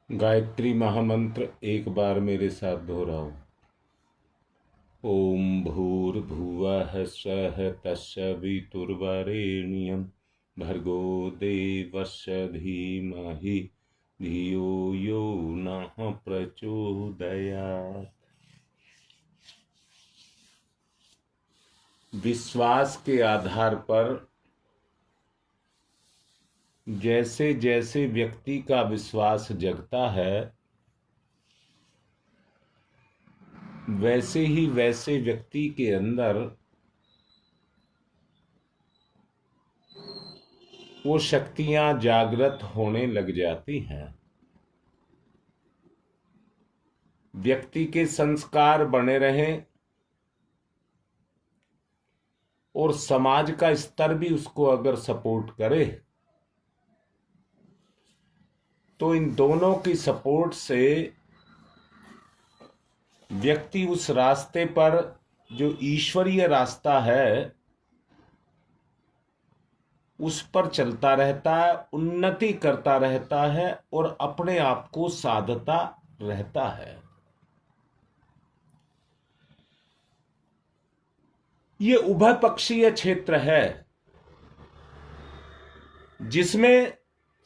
गायत्री महामंत्र एक बार मेरे साथ दोहराओ। ओम भूर्भुवः स्वः तत्सवितुर्वरेण्यं भर्गो देवस्य धीमहि धियो यो नः प्रचोदयात्। विश्वास के आधार पर जैसे जैसे व्यक्ति का विश्वास जगता है वैसे ही वैसे व्यक्ति के अंदर वो शक्तियां जागृत होने लग जाती हैं। व्यक्ति के संस्कार बने रहें और समाज का स्तर भी उसको अगर सपोर्ट करे तो इन दोनों की सपोर्ट से व्यक्ति उस रास्ते पर जो ईश्वरीय रास्ता है उस पर चलता रहता है, उन्नति करता रहता है और अपने आप को साधता रहता है। ये उभय पक्षीय क्षेत्र है जिसमें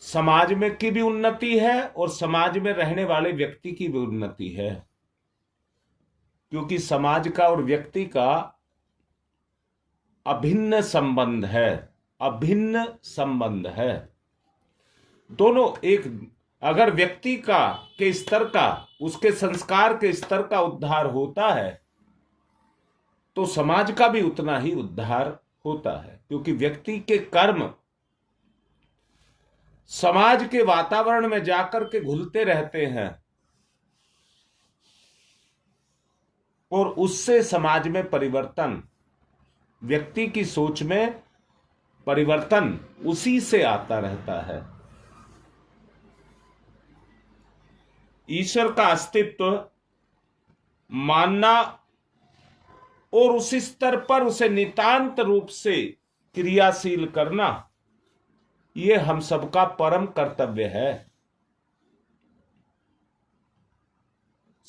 समाज में की भी उन्नति है और समाज में रहने वाले व्यक्ति की भी उन्नति है, क्योंकि समाज का और व्यक्ति का अभिन्न संबंध है। अभिन्न संबंध है दोनों एक। अगर व्यक्ति का के स्तर का, उसके संस्कार के स्तर का उद्धार होता है तो समाज का भी उतना ही उद्धार होता है, क्योंकि व्यक्ति के कर्म समाज के वातावरण में जाकर के घुलते रहते हैं और उससे समाज में परिवर्तन, व्यक्ति की सोच में परिवर्तन उसी से आता रहता है। ईश्वर का अस्तित्व मानना और उस स्तर पर उसे नितांत रूप से क्रियाशील करना, यह हम सबका परम कर्तव्य है।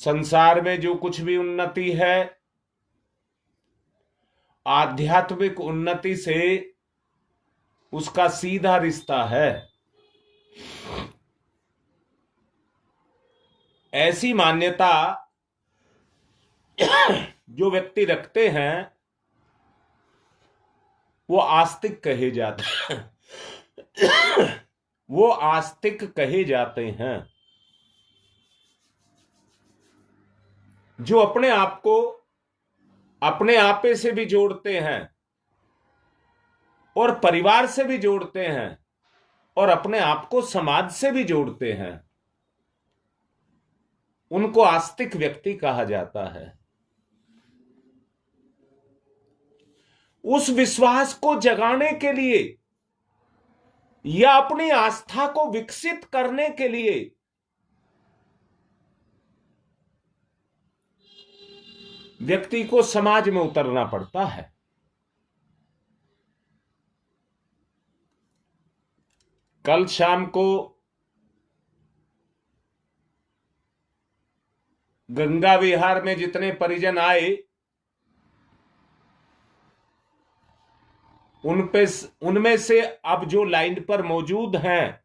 संसार में जो कुछ भी उन्नति है आध्यात्मिक उन्नति से उसका सीधा रिश्ता है। ऐसी मान्यता जो व्यक्ति रखते हैं वो आस्तिक कहे जाते हैं। वो आस्तिक कहे जाते हैं जो अपने आप को अपने आपे से भी जोड़ते हैं और परिवार से भी जोड़ते हैं और अपने आप को समाज से भी जोड़ते हैं। उनको आस्तिक व्यक्ति कहा जाता है। उस विश्वास को जगाने के लिए या अपनी आस्था को विकसित करने के लिए व्यक्ति को समाज में उतरना पड़ता है। कल शाम को गंगा विहार में जितने परिजन आए उनमें से अब जो लाइन पर मौजूद हैं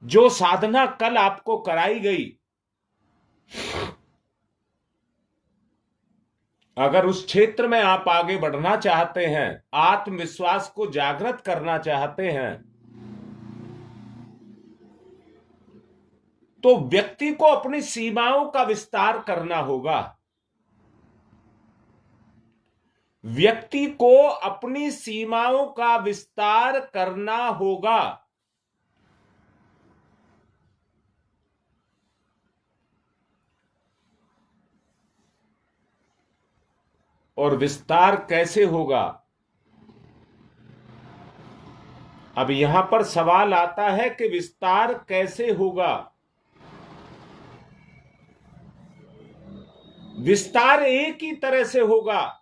जो साधना कल आपको कराई गई, अगर उस क्षेत्र में आप आगे बढ़ना चाहते हैं, आत्मविश्वास को जागृत करना चाहते हैं, तो व्यक्ति को अपनी सीमाओं का विस्तार करना होगा। व्यक्ति को अपनी सीमाओं का विस्तार करना होगा। और विस्तार कैसे होगा? अब यहां पर सवाल आता है कि विस्तार कैसे होगा? विस्तार एक ही तरह से होगा।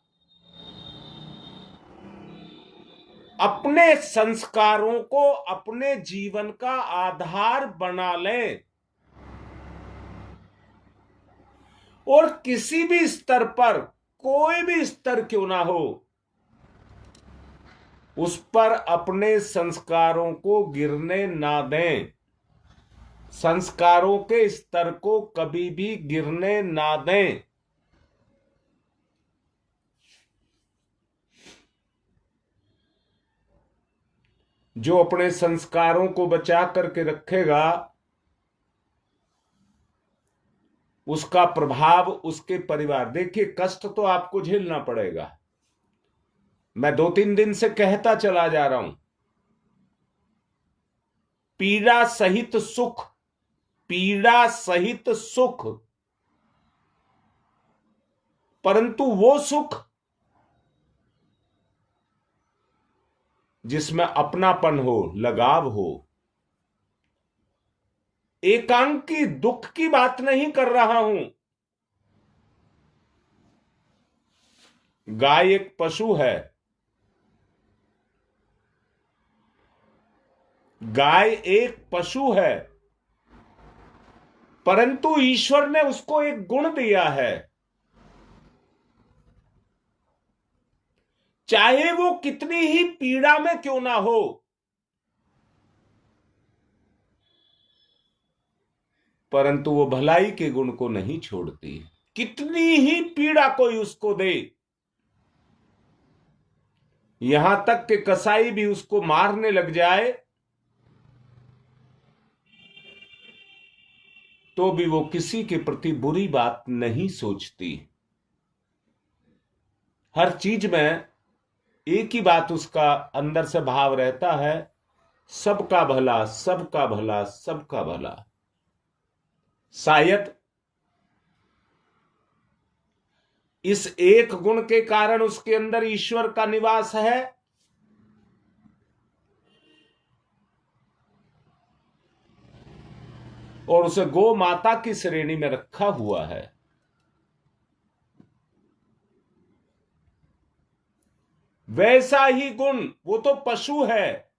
अपने संस्कारों को अपने जीवन का आधार बना लें और किसी भी स्तर पर, कोई भी स्तर क्यों ना हो, उस पर अपने संस्कारों को गिरने ना दें। संस्कारों के स्तर को कभी भी गिरने ना दें। जो अपने संस्कारों को बचा करके रखेगा, उसका प्रभाव उसके परिवार, देखिए कष्ट तो आपको झेलना पड़ेगा। मैं 2-3 दिन से कहता चला जा रहा हूं, पीड़ा सहित सुख, पीड़ा सहित सुख, परंतु वो सुख जिसमें अपनापन हो, लगाव हो। एकांकी दुख की बात नहीं कर रहा हूं। गाय एक पशु है, गाय एक पशु है, परंतु ईश्वर ने उसको एक गुण दिया है। चाहे वो कितनी ही पीड़ा में क्यों ना हो, परंतु वो भलाई के गुण को नहीं छोड़ती। कितनी ही पीड़ा कोई उसको दे, यहां तक कि कसाई भी उसको मारने लग जाए, तो भी वो किसी के प्रति बुरी बात नहीं सोचती। हर चीज में एक ही बात उसका अंदर से भाव रहता है, सबका भला, सबका भला, सबका भला। शायद इस एक गुण के कारण उसके अंदर ईश्वर का निवास है। और उसे गौ माता की श्रेणी में रखा हुआ है। वैसा ही गुण, वो तो पशु है,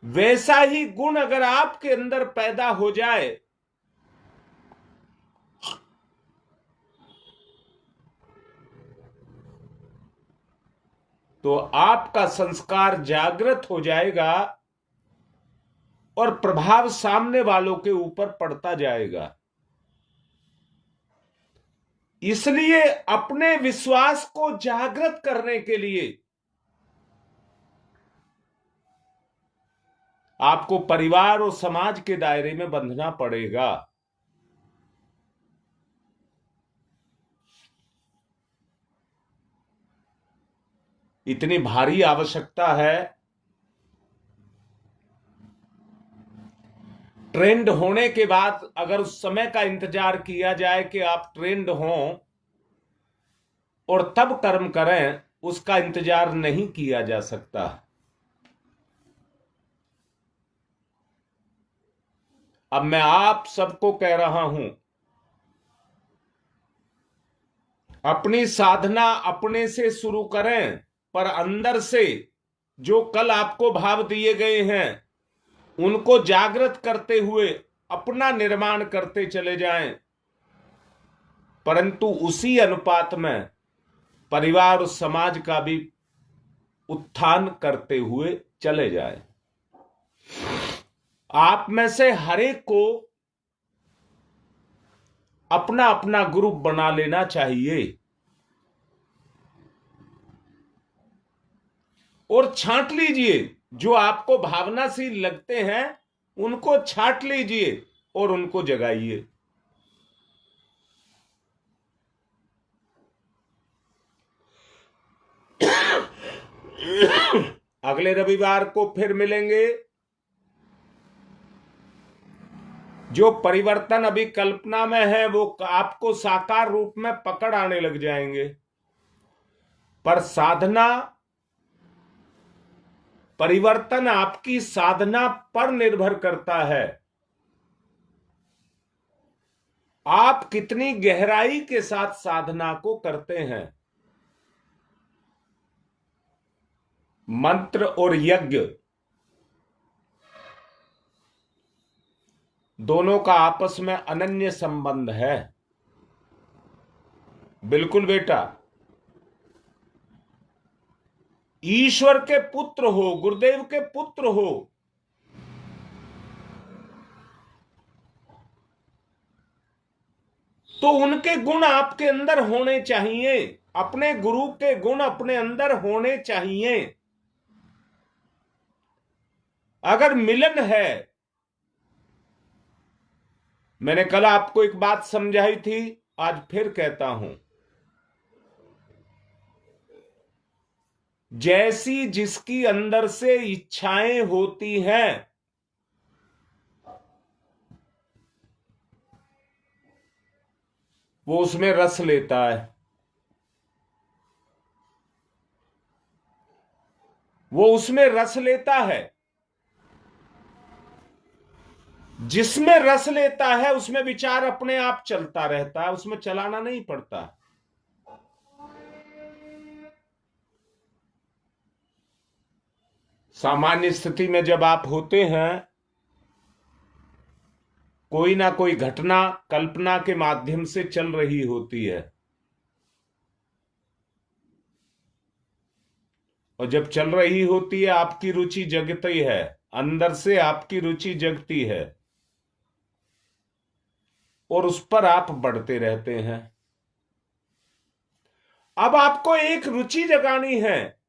वैसा ही गुण अगर आपके अंदर पैदा हो जाए, तो आपका संस्कार जागृत हो जाएगा और प्रभाव सामने वालों के ऊपर पड़ता जाएगा। इसलिए अपने विश्वास को जागृत करने के लिए आपको परिवार और समाज के दायरे में बंधना पड़ेगा। इतनी भारी आवश्यकता है। ट्रेंड होने के बाद अगर उस समय का इंतजार किया जाए कि आप ट्रेंड हों और तब कर्म करें, उसका इंतजार नहीं किया जा सकता। अब मैं आप सबको कह रहा हूं, अपनी साधना अपने से शुरू करें, पर अंदर से जो कल आपको भाव दिए गए हैं उनको जागृत करते हुए अपना निर्माण करते चले जाएं, परंतु उसी अनुपात में परिवार और समाज का भी उत्थान करते हुए चले जाएं। आप में से हर एक को अपना अपना ग्रुप बना लेना चाहिए और छांट लीजिए। जो आपको भावनाशील लगते हैं उनको छांट लीजिए और उनको जगाइए। अगले रविवार को फिर मिलेंगे। जो परिवर्तन अभी कल्पना में है वो आपको साकार रूप में पकड़ आने लग जाएंगे, पर साधना, परिवर्तन आपकी साधना पर निर्भर करता है। आप कितनी गहराई के साथ साधना को करते हैं। मंत्र और यज्ञ दोनों का आपस में अनन्य संबंध है। बिल्कुल बेटा, ईश्वर के पुत्र हो, गुरुदेव के पुत्र हो, तो उनके गुण आपके अंदर होने चाहिए, अपने गुरु के गुण अपने अंदर होने चाहिए। अगर मिलन है, मैंने कल आपको एक बात समझाई थी, आज फिर कहता हूं, जैसी जिसकी अंदर से इच्छाएं होती हैं, वो उसमें रस लेता है। वो उसमें रस लेता है। जिसमें रस लेता है उसमें विचार अपने आप चलता रहता है, उसमें चलाना नहीं पड़ता। सामान्य स्थिति में जब आप होते हैं, कोई ना कोई घटना कल्पना के माध्यम से चल रही होती है, और जब चल रही होती है आपकी रुचि जगती है, अंदर से आपकी रुचि जगती है, और उस पर आप बढ़ते रहते हैं। अब आपको एक रुचि जगानी है,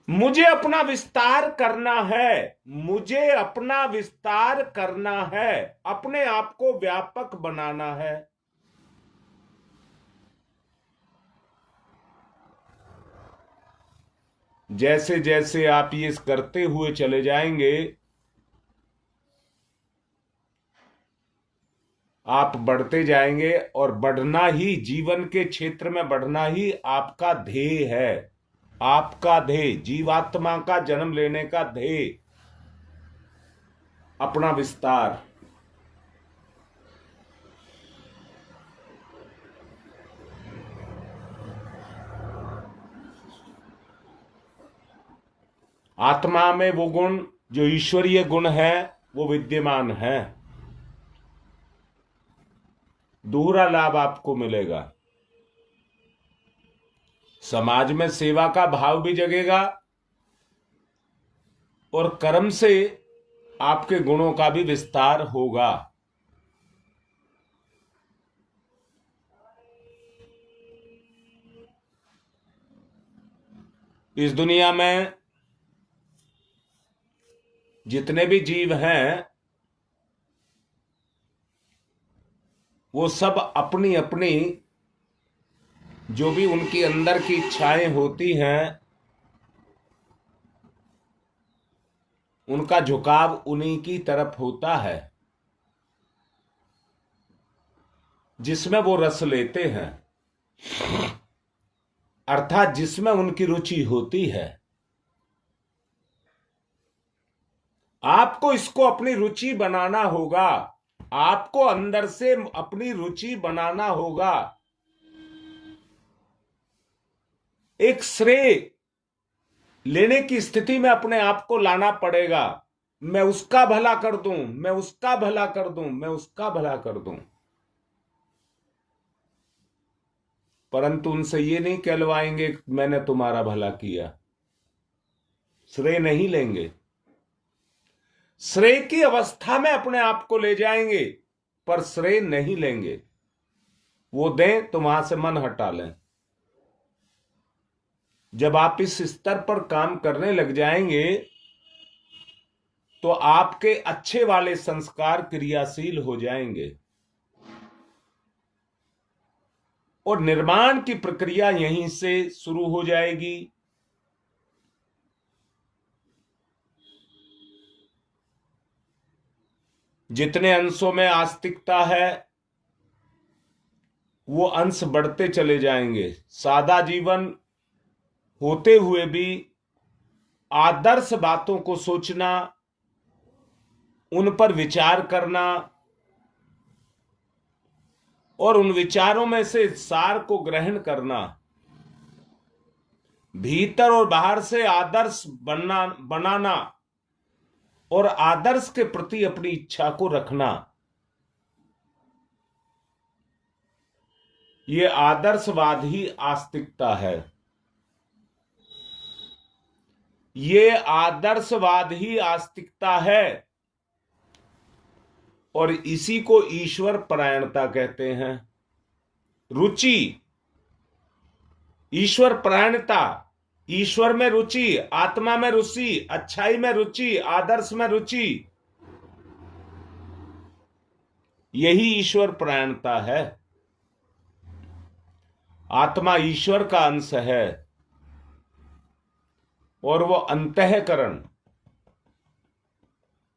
मुझे अपना विस्तार करना है, मुझे अपना विस्तार करना है, अपने आप को व्यापक बनाना है। जैसे जैसे आप ये करते हुए चले जाएंगे, आप बढ़ते जाएंगे, और बढ़ना ही, जीवन के क्षेत्र में बढ़ना ही आपका ध्येय है। आपका ध्येय, जीवात्मा का जन्म लेने का ध्येय, अपना विस्तार। आत्मा में वो गुण जो ईश्वरीय गुण है वो विद्यमान है। दोहरा लाभ आपको मिलेगा। समाज में सेवा का भाव भी जगेगा, और कर्म से आपके गुणों का भी विस्तार होगा। इस दुनिया में जितने भी जीव हैं, वो सब अपनी अपनी जो भी उनकी अंदर की इच्छाएं होती हैं, उनका झुकाव उन्हीं की तरफ होता है जिसमें वो रस लेते हैं, अर्थात जिसमें उनकी रुचि होती है। आपको इसको अपनी रुचि बनाना होगा, आपको अंदर से अपनी रुचि बनाना होगा। एक श्रेय लेने की स्थिति में अपने आप को लाना पड़ेगा। मैं उसका भला कर दूं, मैं उसका भला कर दूं, मैं उसका भला कर दूं, परंतु उनसे ये नहीं कहलवाएंगे मैंने तुम्हारा भला किया। श्रेय नहीं लेंगे। श्रेय की अवस्था में अपने आप को ले जाएंगे, पर श्रेय नहीं लेंगे। वो दें तो वहां से मन हटा लें। जब आप इस स्तर पर काम करने लग जाएंगे, तो आपके अच्छे वाले संस्कार क्रियाशील हो जाएंगे, और निर्माण की प्रक्रिया यहीं से शुरू हो जाएगी। जितने अंशों में आस्तिकता है, वो अंश बढ़ते चले जाएंगे। सादा जीवन होते हुए भी आदर्श बातों को सोचना, उन पर विचार करना, और उन विचारों में से सार को ग्रहण करना, भीतर और बाहर से आदर्श बनाना और आदर्श के प्रति अपनी इच्छा को रखना, ये आदर्शवाद ही आस्तिकता है। ये आदर्शवाद ही आस्तिकता है और इसी को ईश्वर परायणता कहते हैं। रुचि, ईश्वर परायणता, ईश्वर में रुचि, आत्मा में रुचि, अच्छाई में रुचि, आदर्श में रुचि, यही ईश्वर परायणता है। आत्मा ईश्वर का अंश है और वो अंतःकरण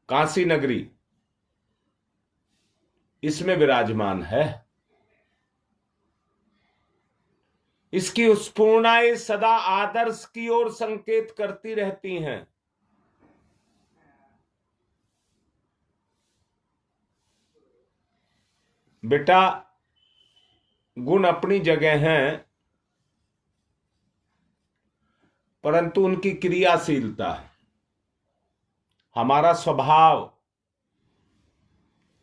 काशी नगरी इसमें विराजमान है। इसकी स्फूर्णाएं सदा आदर्श की ओर संकेत करती रहती हैं। बेटा, गुण अपनी जगह हैं, परंतु उनकी क्रियाशीलता, हमारा स्वभाव,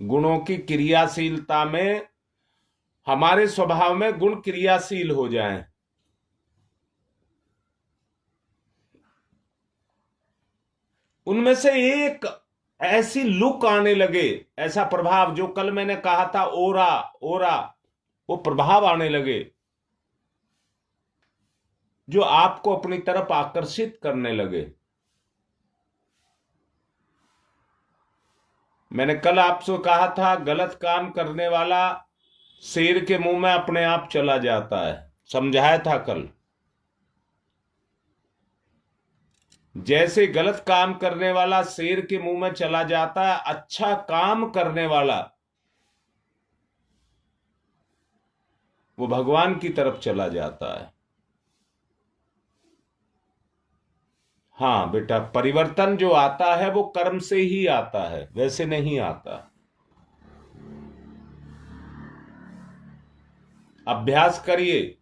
गुणों की क्रियाशीलता में, हमारे स्वभाव में गुण क्रियाशील हो जाएं, उनमें से एक ऐसी लुक आने लगे, ऐसा प्रभाव, जो कल मैंने कहा था ओरा, ओरा, वो प्रभाव आने लगे जो आपको अपनी तरफ आकर्षित करने लगे। मैंने कल आपसे कहा था, गलत काम करने वाला शेर के मुंह में अपने आप चला जाता है, समझाया था कल। जैसे गलत काम करने वाला शेर के मुंह में चला जाता है, अच्छा काम करने वाला वो भगवान की तरफ चला जाता है। हाँ बेटा, परिवर्तन जो आता है वो कर्म से ही आता है, वैसे नहीं आता। अभ्यास करिए,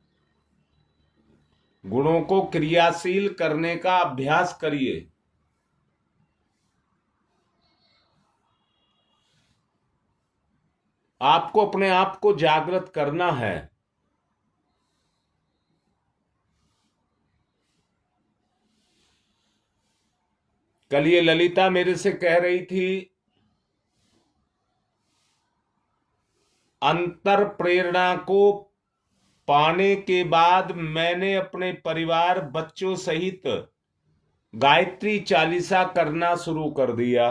गुणों को क्रियाशील करने का अभ्यास करिए। आपको अपने आप को जागृत करना है। कल ये ललिता मेरे से कह रही थी, अंतर प्रेरणा को पाने के बाद मैंने अपने परिवार, बच्चों सहित गायत्री चालीसा करना शुरू कर दिया।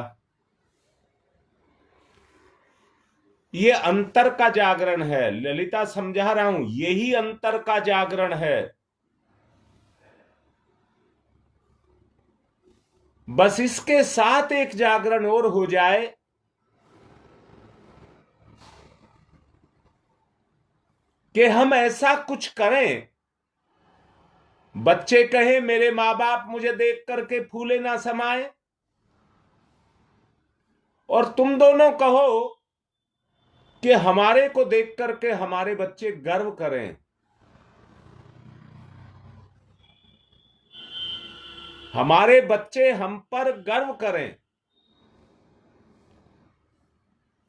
ये अंतर का जागरण है ललिता, समझा रहा हूं, यही अंतर का जागरण है। बस इसके साथ एक जागरण और हो जाए, कि हम ऐसा कुछ करें, बच्चे कहें मेरे मां बाप मुझे देख करके फूले ना समाए, और तुम दोनों कहो कि हमारे को देख करके हमारे बच्चे गर्व करें। हमारे बच्चे हम पर गर्व करें,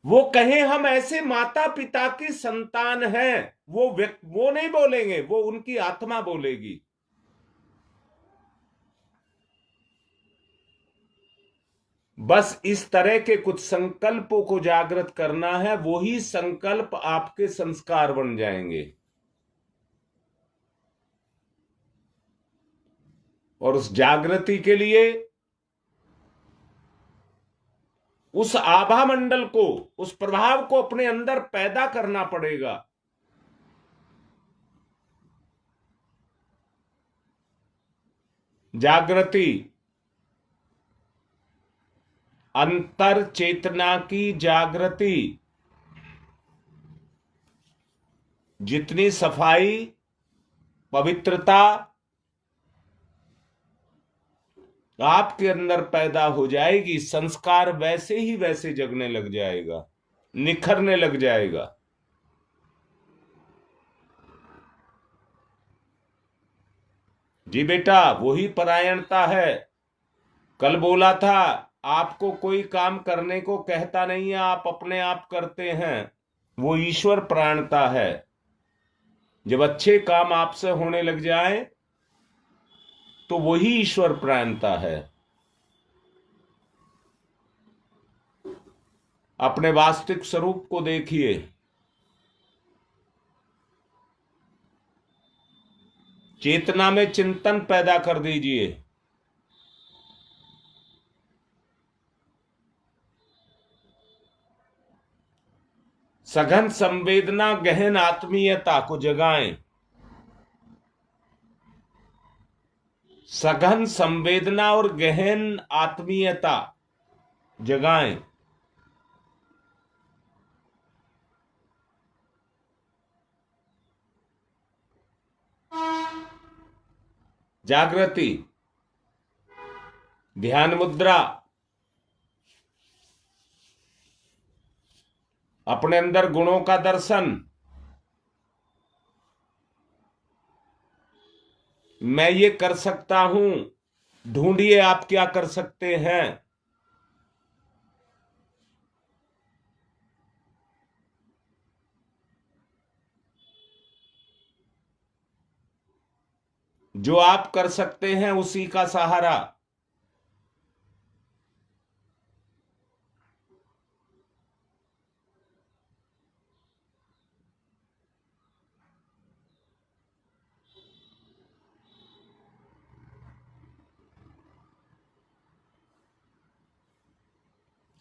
वो कहें हम ऐसे माता पिता की संतान हैं। वो नहीं बोलेंगे, वो उनकी आत्मा बोलेगी। बस इस तरह के कुछ संकल्पों को जागृत करना है, वो ही संकल्प आपके संस्कार बन जाएंगे। और उस जागृति के लिए उस आभा मंडल को, उस प्रभाव को अपने अंदर पैदा करना पड़ेगा। जागृति, अंतर चेतना की जागृति, जितनी सफाई, पवित्रता आपके अंदर पैदा हो जाएगी, संस्कार वैसे ही वैसे जगने लग जाएगा, निखरने लग जाएगा। जी बेटा, वही परायणता है। कल बोला था, आपको कोई काम करने को कहता नहीं है, आप अपने आप करते हैं, वो ईश्वर परायणता है। जब अच्छे काम आपसे होने लग जाए तो वही ईश्वर परायणता है। अपने वास्तविक स्वरूप को देखिए। चेतना में चिंतन पैदा कर दीजिए। सघन संवेदना, गहन आत्मीयता को जगाएं। सघन संवेदना और गहन आत्मीयता जगाएं। जागृति, ध्यान मुद्रा, अपने अंदर गुणों का दर्शन। मैं ये कर सकता हूं, ढूंढिए आप क्या कर सकते हैं। जो आप कर सकते हैं उसी का सहारा।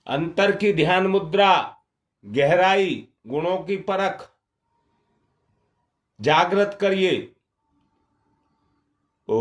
अंतर की ध्यान मुद्रा, गहराई, गुणों की परख, जागृत करिए। ओ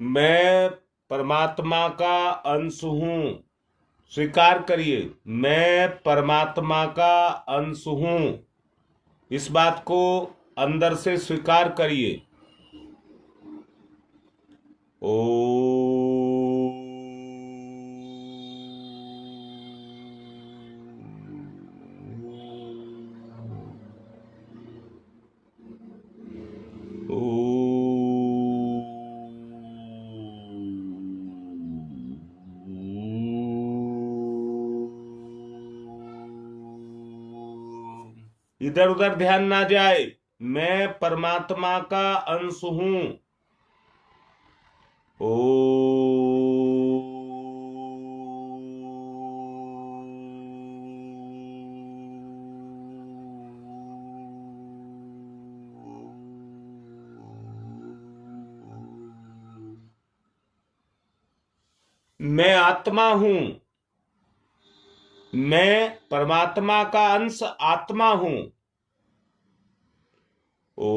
मैं परमात्मा का अंश हूं। स्वीकार करिए, मैं परमात्मा का अंश हूं। इस बात को अंदर से स्वीकार करिए। ओ इधर उधर ध्यान ना जाए। मैं परमात्मा का अंश हूं। ओ मैं आत्मा हूं। मैं परमात्मा का अंश आत्मा हूं। ओ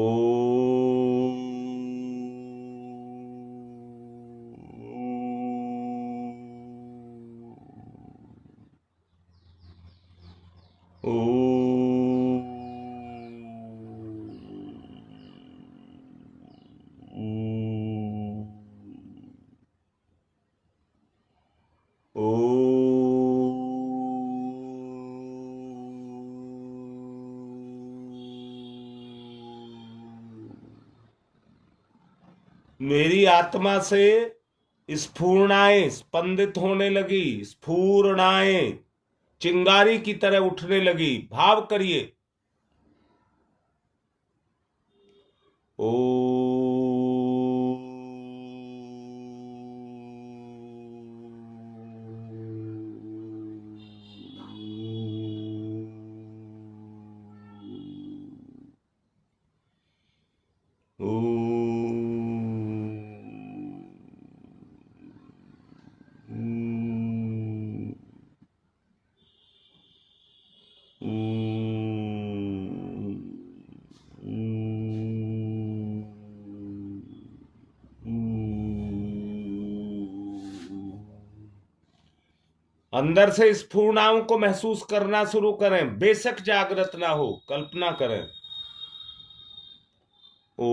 ओ ओ मेरी आत्मा से स्फूर्णाएं स्पंदित होने लगी। स्फूर्णाएं चिंगारी की तरह उठने लगी। भाव करिए। ओ अंदर से स्फुरणाओं को महसूस करना शुरू करें, बेशक जागृत ना हो, कल्पना करें। ओ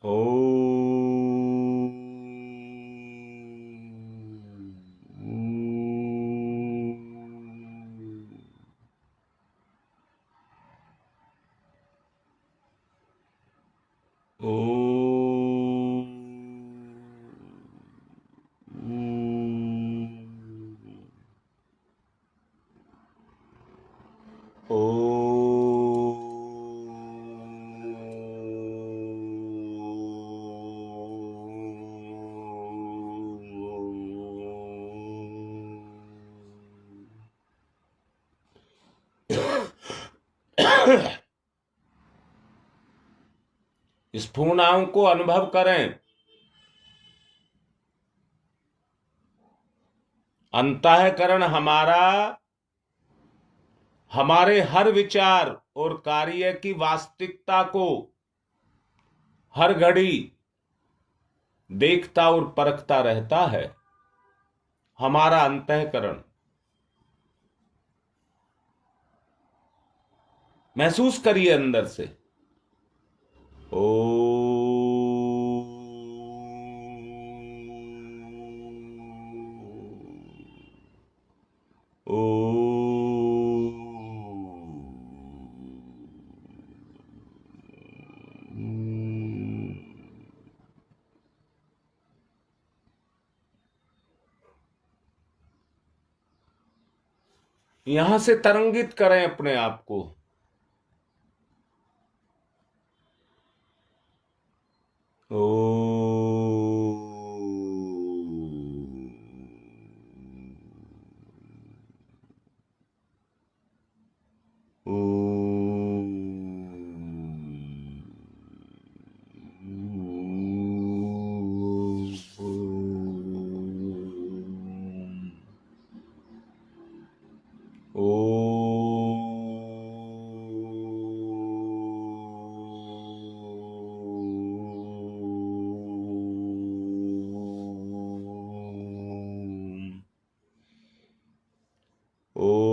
ओ स्फुरणाओं को अनुभव करें। अंतःकरण हमारा हमारे हर विचार और कार्य की वास्तविकता को हर घड़ी देखता और परखता रहता है। हमारा अंतःकरण महसूस करिए अंदर से। ओ ओ यहां से तरंगित करें अपने आप को। ओ ओ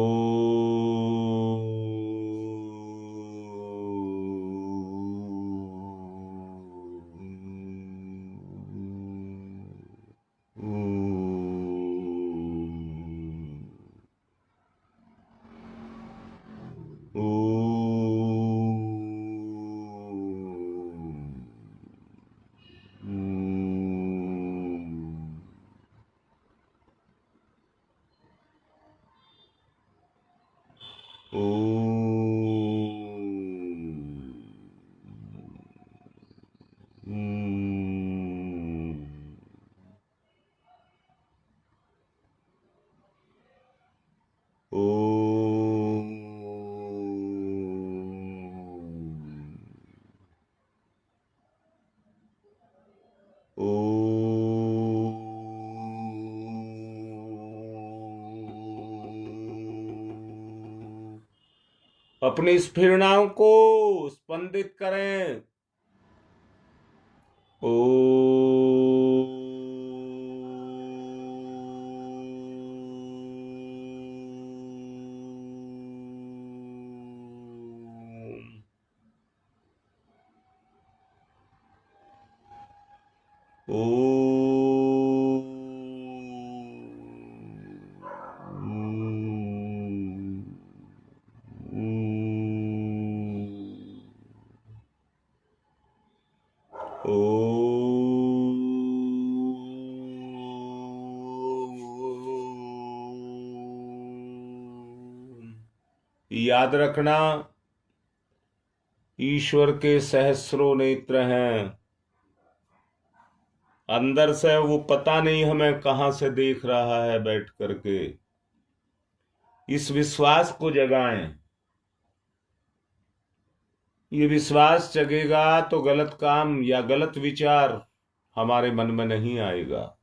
अपनी स्फुरणाओं को स्पंदित करें। ओ याद रखना, ईश्वर के सहस्रों नेत्र हैं। अंदर से वो पता नहीं हमें कहां से देख रहा है बैठ करके। इस विश्वास को जगाएं। ये विश्वास जगेगा तो गलत काम या गलत विचार हमारे मन में नहीं आएगा।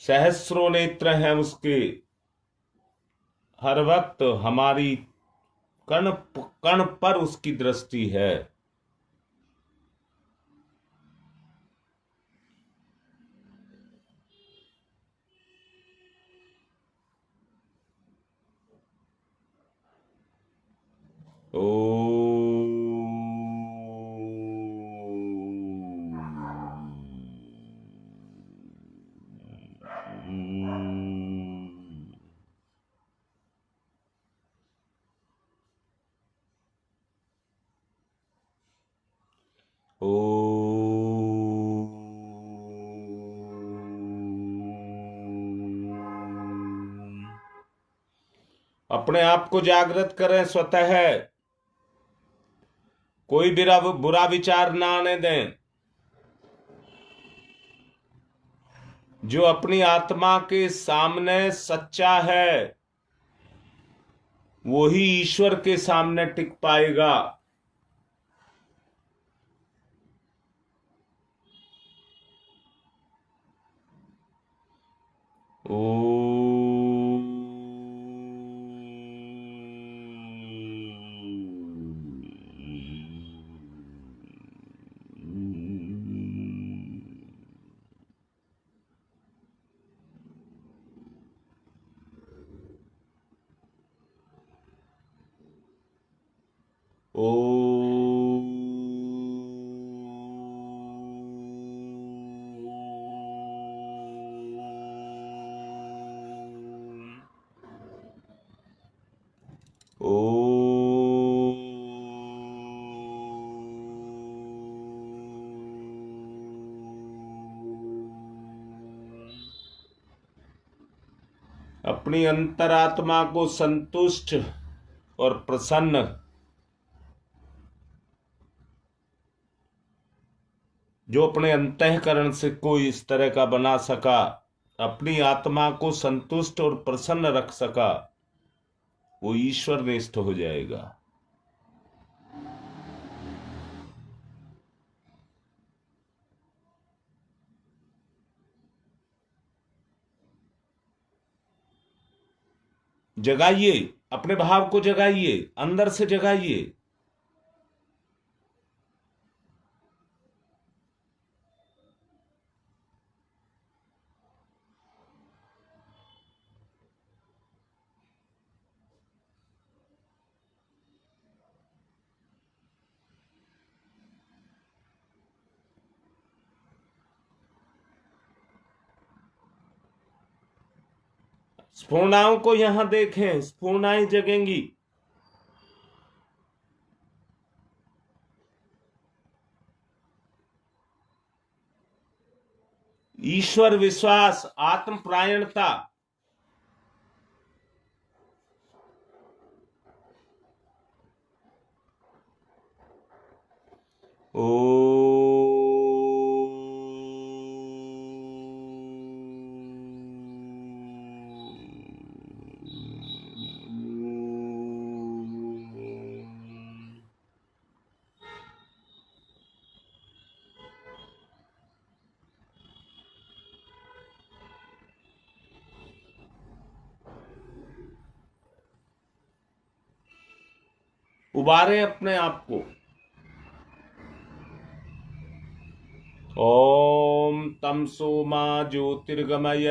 सहस्रों नेत्र हैं उसके, हर वक्त हमारी कण कण पर उसकी दृष्टि है। ओ अपने आप को जागृत करें स्वतः, कोई भी बुरा विचार ना आने दें। जो अपनी आत्मा के सामने सच्चा है वो ही ईश्वर के सामने टिक पाएगा। ओ ओ अपनी अंतरात्मा को संतुष्ट और प्रसन्न, जो अपने अंतःकरण से कोई इस तरह का बना सका, अपनी आत्मा को संतुष्ट और प्रसन्न रख सका, वो ईश्वर निष्ठ हो जाएगा। जगाइए, अपने भाव को जगाइए, अंदर से जगाइए। स्फूर्णाओं को यहां देखें, स्फूर्णाएं जगेंगी। ईश्वर विश्वास, आत्म प्रायणता, ओ उबारे अपने आप को। ओम तमसो मा ज्योतिर्गमय,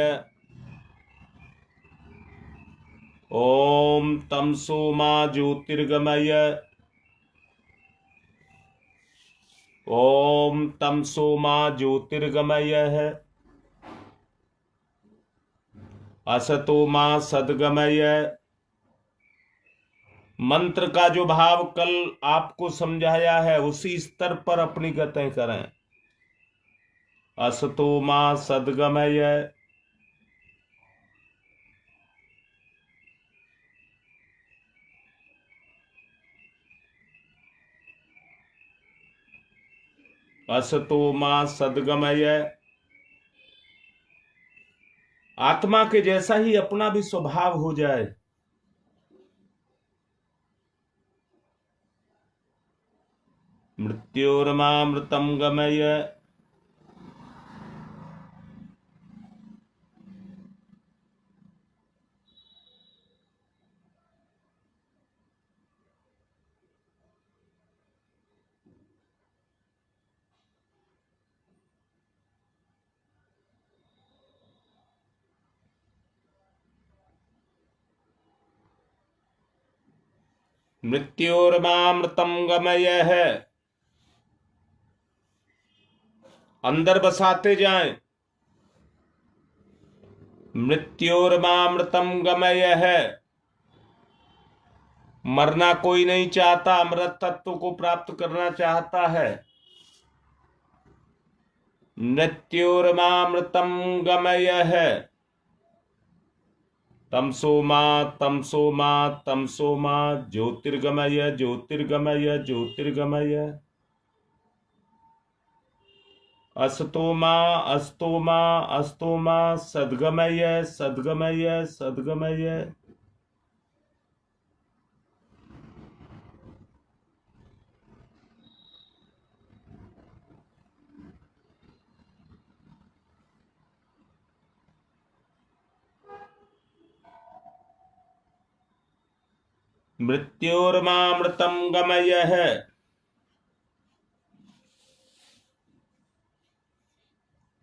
ओम तमसो मा ज्योतिर्गमय, ओम तमसो मा ज्योतिर्गमय, असतो मा सद्गमय। मंत्र का जो भाव कल आपको समझाया है उसी स्तर पर अपनी गतें करें। असतो मा सद्गमय, असतो मा सद्गमय। आत्मा के जैसा ही अपना भी स्वभाव हो जाए। मृत्योर्मामृतम गमय, मृत्योर्मामृतम गमय है, अंदर बसाते जाएं। मृत्योर्मामृतम गमय है, मरना कोई नहीं चाहता, अमृत तत्व को प्राप्त करना चाहता है। मृत्योर्मामृतम गमय है, तमसो मा ज्योतिर्गमय ज्योतिर्गमय ज्योतिर्गमय, अस्तो मा सद्गमय सद्गमय सद्गमय। मृत्योर्मामृतम गमय है,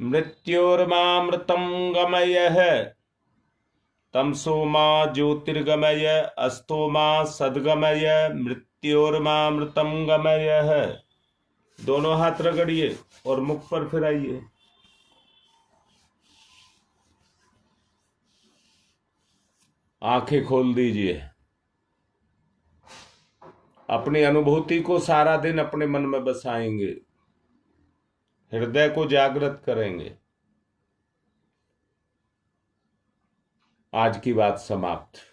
मृत्योर्मामृतम गमय है, तमसो मा ज्योतिर्गमय अस्तो मा सद्गमय मृत्योर्मामृतम गमय है। दोनों हाथ रगड़िए और मुख पर फिराइए। आंखें खोल दीजिए। अपनी अनुभूति को सारा दिन अपने मन में बसाएंगे, हृदय को जागृत करेंगे। आज की बात समाप्त।